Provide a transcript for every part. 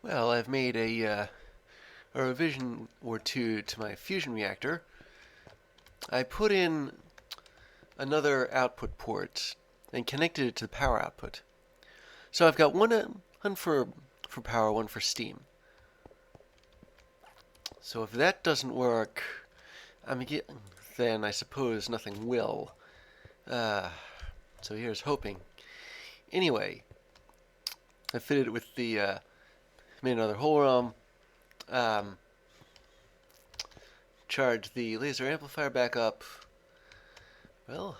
Well, I've made a revision or two to my fusion reactor. I put in another output port and connected it to the power output. So I've got one for power, one for steam. So if that doesn't work, then I suppose nothing will. Uh, so here's hoping. Anyway, I fitted it with made another whole ROM, um, charged the laser amplifier back up. Well,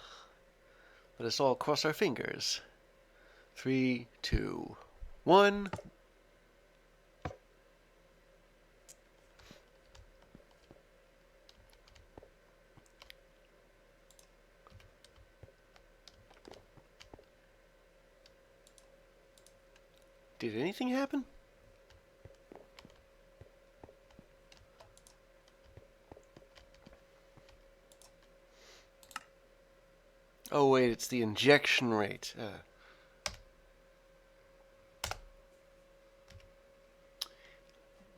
let us all cross our fingers. 3, 2, 1. Did anything happen? Oh wait, it's the injection rate.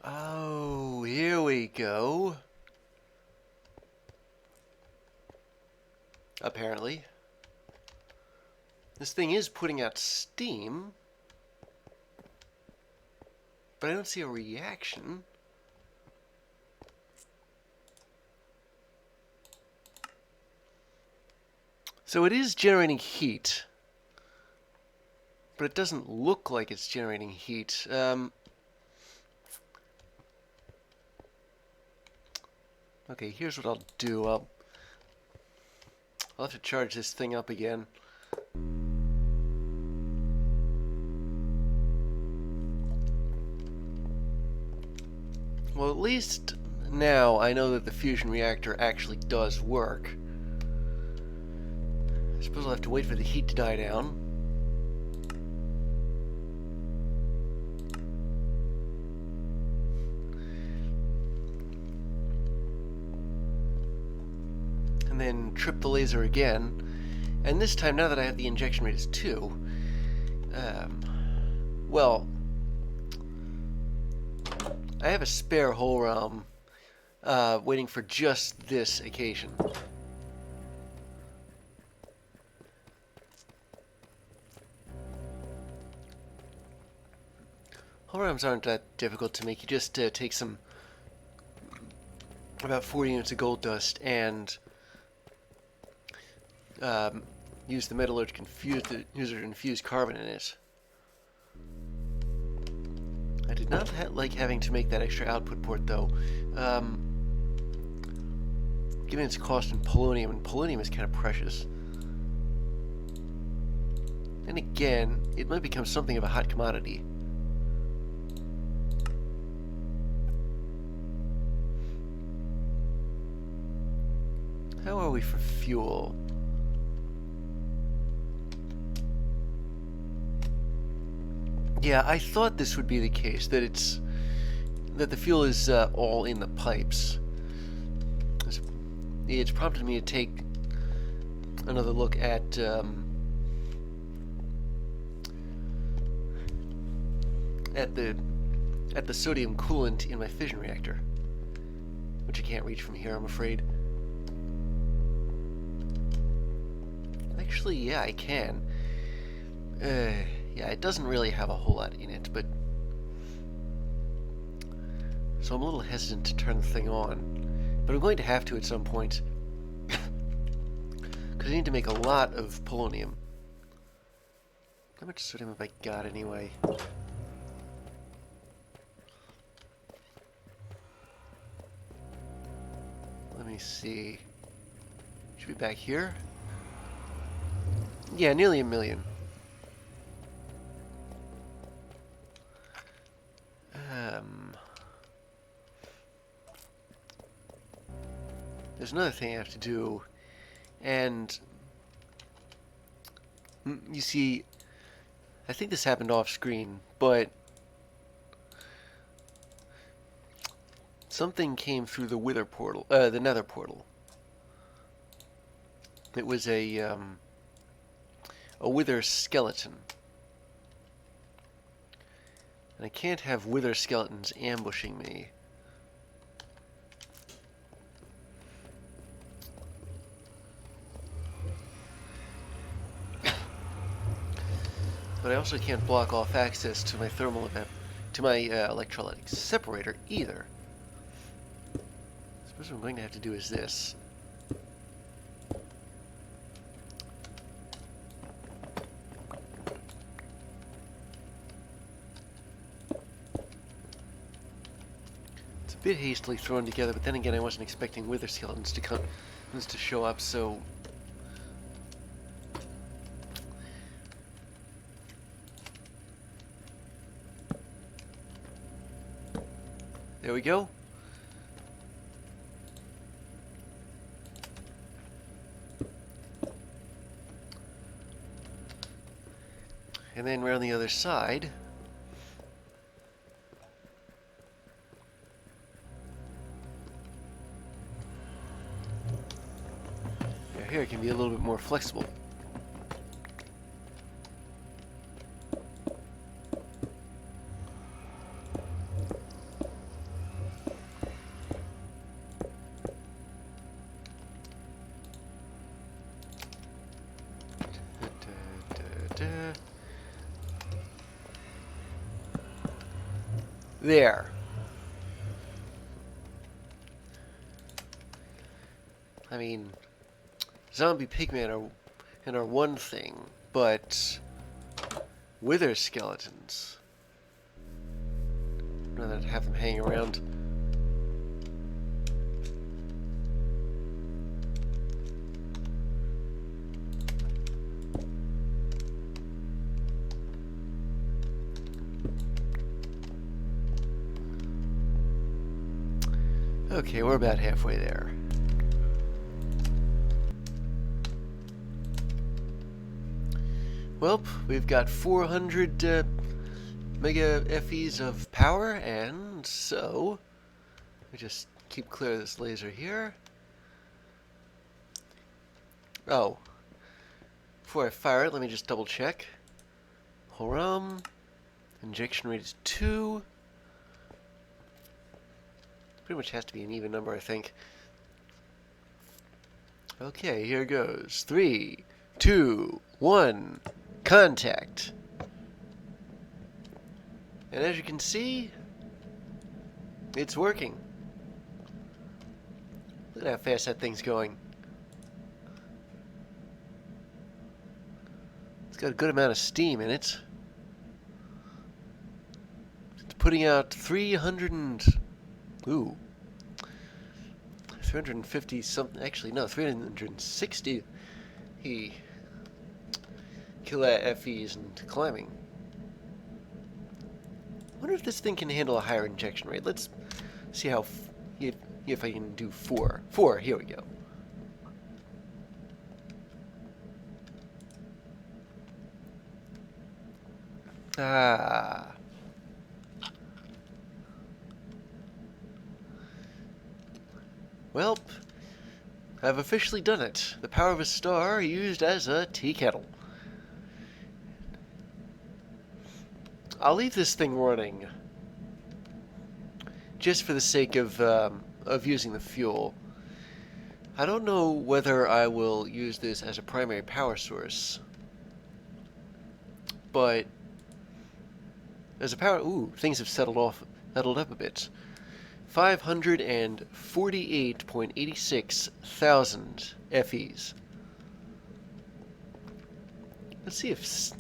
Oh, here we go. Apparently. This thing is putting out steam, but I don't see a reaction. So it is generating heat, but it doesn't look like it's generating heat. Okay, here's what I'll do. I'll have to charge this thing up again. Well, at least now I know that the fusion reactor actually does work. I suppose I'll have to wait for the heat to die down. And then trip the laser again. And this time, now that I have the injection rate as 2, well, I have a spare whole realm waiting for just this occasion. Whole realms aren't that difficult to make. You just take about 40 units of gold dust and use the metallurgic user to infuse carbon in it. I did not like having to make that extra output port, though. Given its cost in polonium, and polonium is kind of precious. And again, it might become something of a hot commodity. How are we for fuel? Yeah, I thought this would be the case, that the fuel is all in the pipes. It's prompted me to take another look at the sodium coolant in my fission reactor, which I can't reach from here, I'm afraid. Actually, yeah, I can. Yeah, it doesn't really have a whole lot in it, but... So I'm a little hesitant to turn the thing on. But I'm going to have to at some point. Because I need to make a lot of polonium. How much sodium have I got anyway? Let me see. Should be back here? Yeah, nearly 1 million. There's another thing I have to do, and you see, I think this happened off screen, but something came through the Wither portal, the Nether portal. It was a Wither skeleton. And I can't have wither skeletons ambushing me. But I also can't block off access to my electrolytic separator either. I suppose what I'm going to have to do is this. It's a bit hastily thrown together, but then again, I wasn't expecting wither skeletons to show up, so. There we go. And then around the other side. Yeah, here it can be a little bit more flexible. There. I mean, zombie pigmen are one thing, but wither skeletons. I'd rather have them hanging around. Okay, we're about halfway there. Well, we've got 400 mega FEs of power, and so we just keep clear of this laser here. Oh, before I fire it, let me just double check. Horam, injection rate is 2. Pretty much has to be an even number, I think. Okay, here goes. 3, 2, 1, contact. And as you can see, it's working. Look at how fast that thing's going. It's got a good amount of steam in it. It's putting out 350 something, actually no, 360 kilo FEs and climbing. I wonder if this thing can handle a higher injection rate. Let's see how, if I can do 4. 4, here we go. Ah. Well, I've officially done it. The power of a star used as a tea kettle. I'll leave this thing running, just for the sake of using the fuel. I don't know whether I will use this as a primary power source, but as a power, things have settled up a bit. 548.86 thousand FEs. Let's see if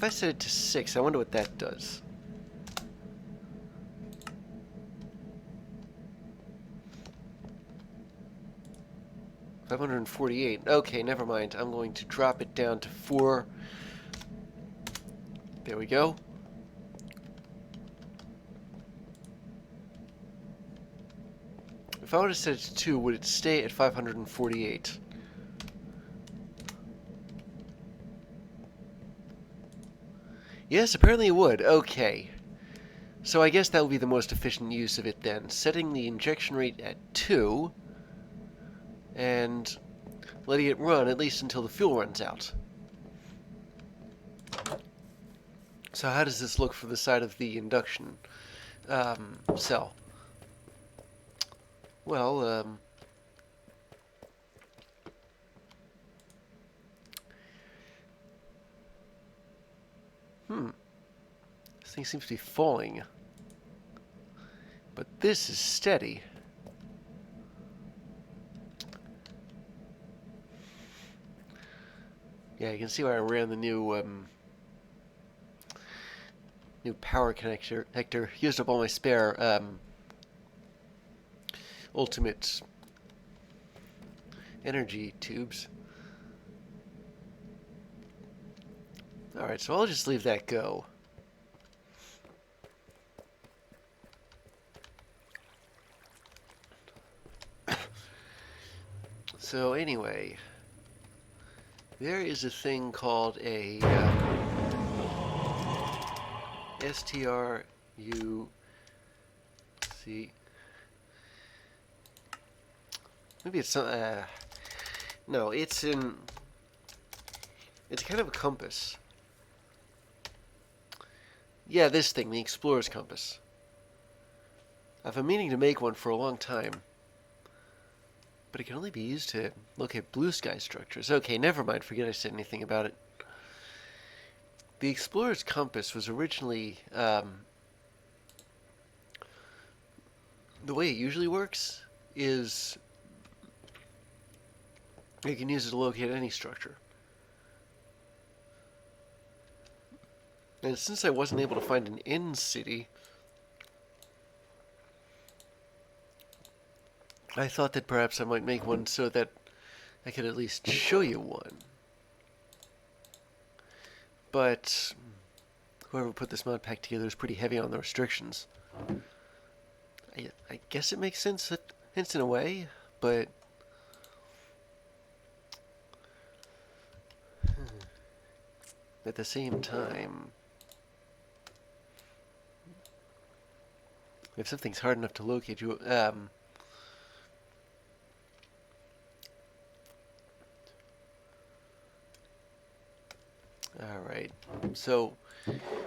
I set it to 6, I wonder what that does. $548. Okay, never mind. I'm going to drop it down to 4. There we go. If I were to set it to 2, would it stay at 548? Yes, apparently it would. Okay. So I guess that would be the most efficient use of it then. Setting the injection rate at 2 and letting it run at least until the fuel runs out. So how does this look for the side of the induction cell? Well, this thing seems to be falling. But this is steady. Yeah, you can see why I ran the new power connector. Used up all my spare ultimate energy tubes. Alright, so I'll just leave that go. So anyway, there is a thing called a STRUC. Maybe it's not. No, it's in. It's kind of a compass. Yeah, this thing, the Explorer's Compass. I've been meaning to make one for a long time, but it can only be used to locate blue sky structures. Okay, never mind. Forget I said anything about it. The Explorer's Compass was originally the way it usually works is you can use it to locate any structure. And since I wasn't able to find an end city, I thought that perhaps I might make one so that I could at least show you one. But whoever put this mod pack together is pretty heavy on the restrictions. I guess it makes sense in a way, but at the same time, if something's hard enough to locate, you Alright, so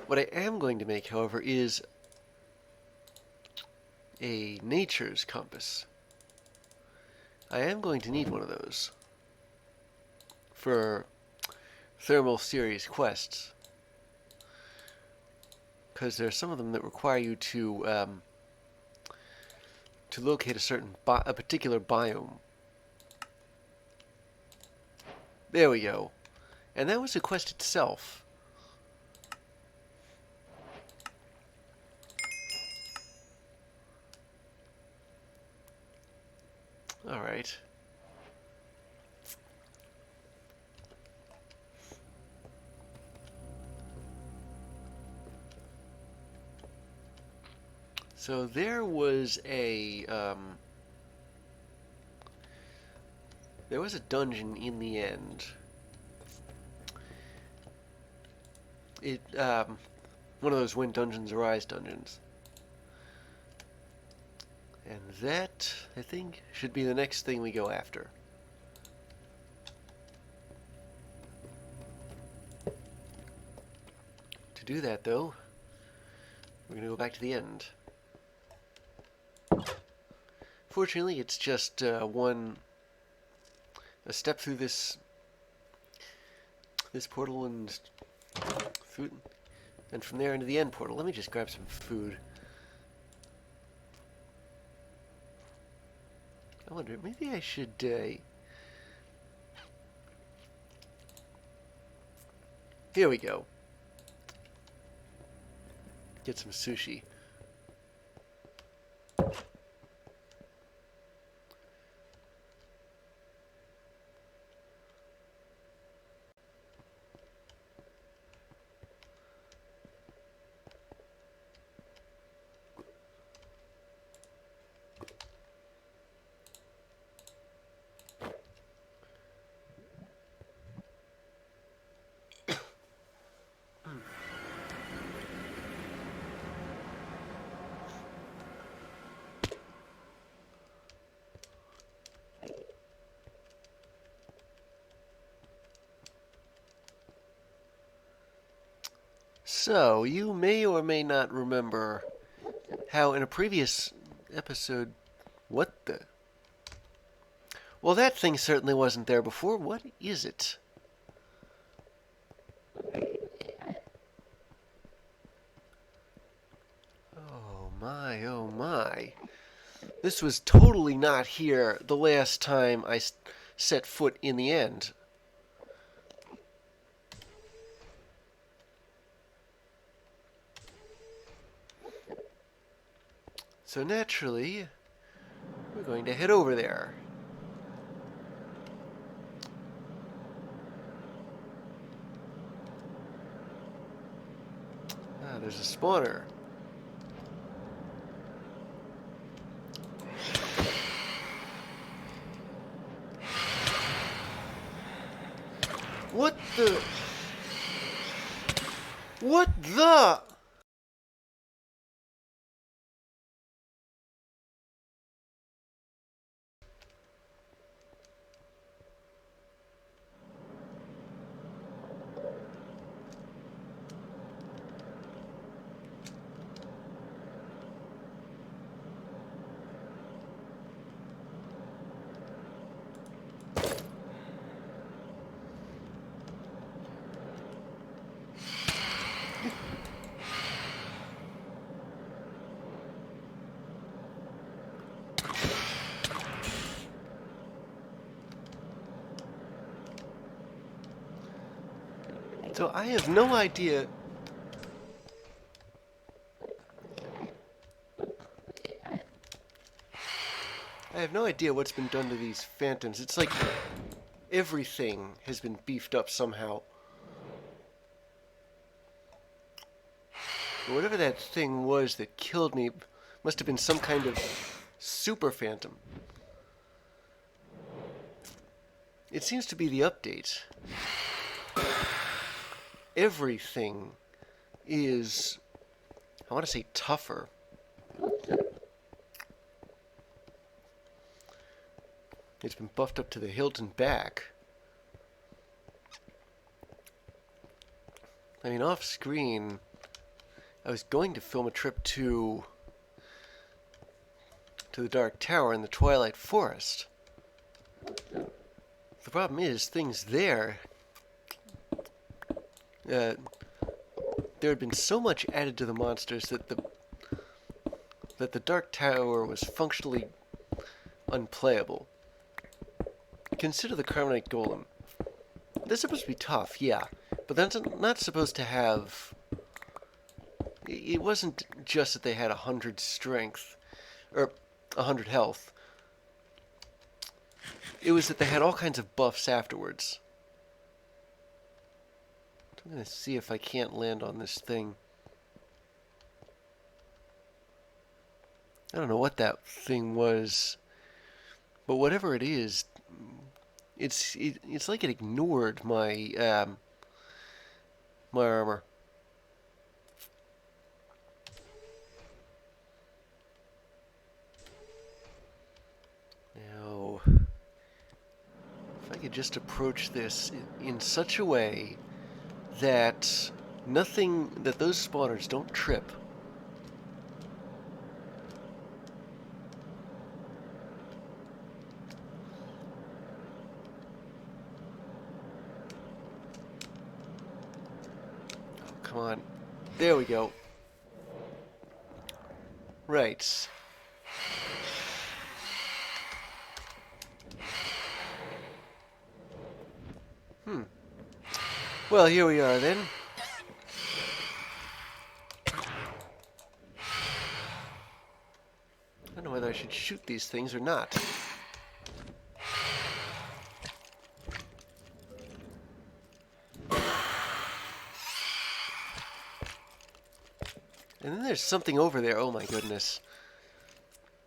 what I am going to make, however, is a nature's compass. I am going to need one of those for thermal series quests, because there are some of them that require you to locate a particular biome. There we go. And that was the quest itself. Alright. So there was a dungeon in the end. One of those When Dungeons Arise dungeons. And that, I think, should be the next thing we go after. To do that, though, we're going to go back to the end. Fortunately, it's just a step through this portal and food, and from there into the end portal. Let me just grab some food. I wonder, maybe I should here we go. Get some sushi. So, you may or may not remember how in a previous episode... What the... Well, that thing certainly wasn't there before. What is it? Oh my, oh my. This was totally not here the last time I set foot in the end. So naturally, we're going to head over there. Ah, there's a spawner. What the... What the... So I have no idea... I have no idea what's been done to these phantoms. It's like everything has been beefed up somehow. But whatever that thing was that killed me must have been some kind of super phantom. It seems to be the update. Everything is, I want to say, tougher. It's been buffed up to the hilt and back. I mean, off screen, I was going to film a trip to the Dark Tower in the Twilight Forest. The problem is, things there... there had been so much added to the monsters that the Dark Tower was functionally unplayable. Consider the Carbonite Golem. They're supposed to be tough, yeah, but that's not supposed to have... It wasn't just that they had 100 strength, or 100 health. It was that they had all kinds of buffs afterwards. I'm going to see if I can't land on this thing. I don't know what that thing was, but whatever it is, it's like it ignored my my armor. Now, if I could just approach this in such a way that those spawners don't trip. Oh, come on. There we go. Right. Well, here we are then. I don't know whether I should shoot these things or not. And then there's something over there. Oh my goodness.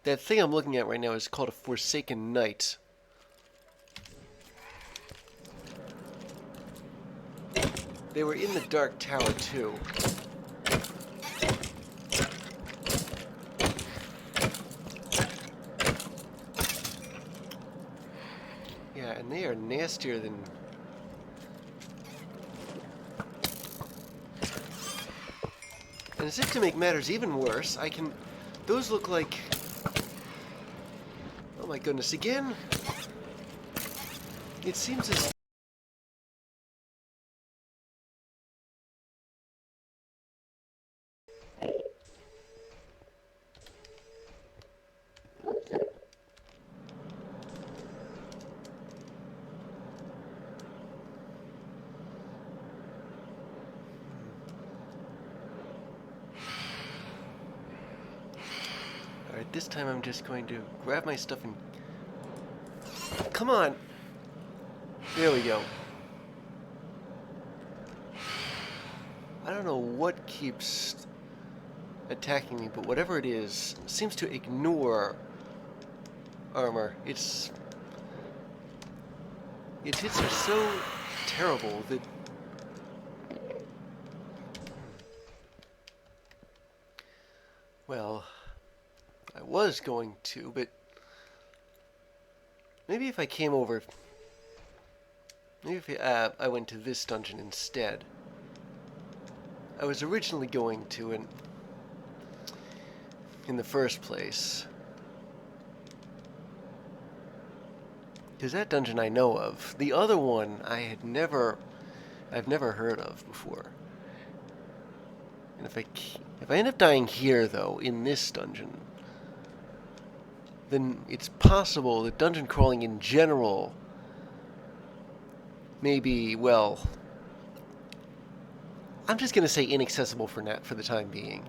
That thing I'm looking at right now is called a Forsaken Knight. They were in the Dark Tower, too. Yeah, and they are nastier than... And as if to make matters even worse, I can... Those look like... Oh my goodness, again? It seems as... Alright, this time I'm just going to grab my stuff and... Come on! There we go. I don't know what keeps attacking me, but whatever it is, seems to ignore armor. Its hits are so terrible that... Well, I was going to, but maybe if I came over... Maybe if I went to this dungeon instead. I was originally going to in the first place. Because that dungeon I know of. The other one I've never heard of before. And if I end up dying here, though, in this dungeon, then it's possible that dungeon crawling in general may be, well, I'm just going to say inaccessible for the time being.